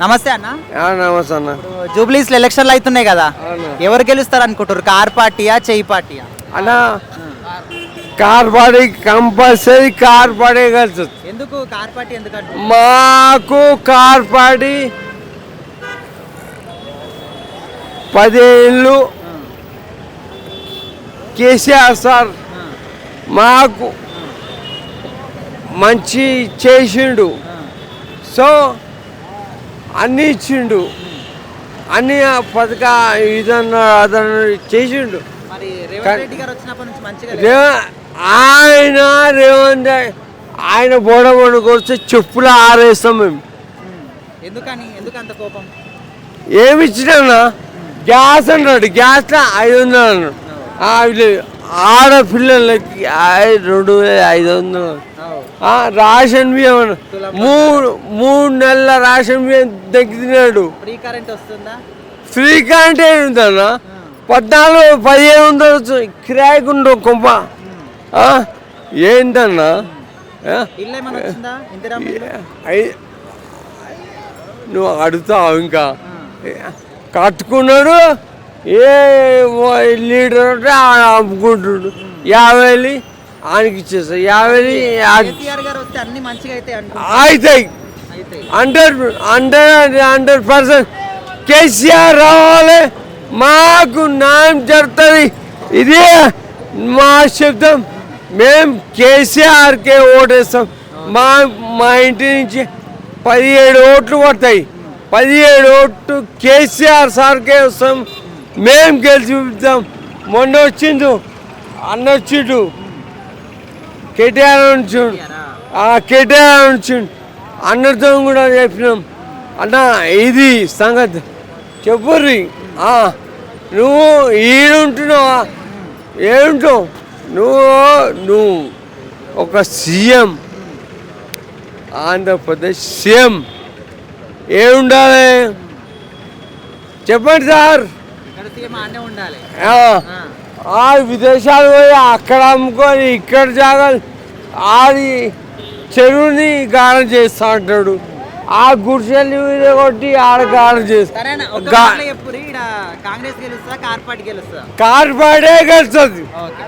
నమస్తే అన్న. నమస్తే అన్న. జూబ్లీస్ ఎలక్షన్లు అవుతున్నాయి కదా, ఎవరు గెలుస్తారు అనుకుంటారు? కార్ పార్టీయా, చెయ్యి పార్టీయా? అన్న car party compulsory car party కలుస్తుంది. ఎందుకు కార్ పార్టీ? ఎందుకంటే మాకు కార్ పార్టీ 10 ఏళ్ళు కేసీఆర్ సార్ మాకు మంచి చేసిండు. సో అన్నీ ఇచ్చిండు, అన్ని పథక ఇదన్నా అదన్నా చేసిండు. మరి రేవంత్ రెడ్డి గారు వచ్చినప్పటి నుంచి మంచిగా ఆయన రేవంత్ ఆయన బోడబోడు కొడితే చెప్పులు ఆరేస్తాం మేము. ఎందుకని? ఎందుకు అంత కోపం? ఏమి ఇచ్చినా గ్యాస్ అన్నాడు, గ్యాస్లో 500 అన్నాడు. ఆడపిల్లలకి 2500. రేషన్ బియ్యం మూడు నెలల రేషన్ బియ్యం తగ్గినాడు. ఫ్రీ కరెంట్ వస్తుందా? ఫ్రీ కరెంట్ ఏంటన్నా 14-1500 కిరాయికి ఉండవు కొంప. ఏంటన్నా నువ్వు అడుగుతావు? ఇంకా కట్టుకున్నాడు, ఏ లీడర్ అంటే అమ్ముకుంటున్నాడు. 50 ఆయనకి ఇచ్చేస్తా. 50 అవుతాయి. 100% కేసీఆర్ రావాలి, మాకు న్యాయం జరుగుతుంది. ఇది మా శబ్దం. మేము కేసీఆర్కే ఓటేస్తాం. మా ఇంటి నుంచి 17 ఓట్లు పడతాయి. 17 ఓట్లు కేసీఆర్ సార్కే వస్తాం. మేము గెలిచి చూపిస్తాం. మొన్న వచ్చిండు అన్న, వచ్చిండు కేటీఆర్ ఉంచుండు, కేటీఆర్ ఉంచుండు. అన్నతో కూడా చెప్పినాం, అన్న ఇది సంగతి చెప్పుర్రి. నువ్వు ఈడుంటున్నావా? ఏడుంటావు నువ్వు? ఒక సీఎం, ఆంధ్రప్రదేశ్ సీఎం ఏముండాలి చెప్పండి సార్? విదేశాలు పోయి అక్కడ అమ్ముకొని ఇక్కడ జాగాలు అది చెరువుని గానం చేస్తా అంటాడు. ఆ గుడిసెల్ని మీద కొట్టి ఆడ గానం చేస్తా. కాంగ్రెస్ గెలుస్తా, కార్ పార్టీ గెలుస్తా? కార్ పార్టీ గెలుస్తుంది.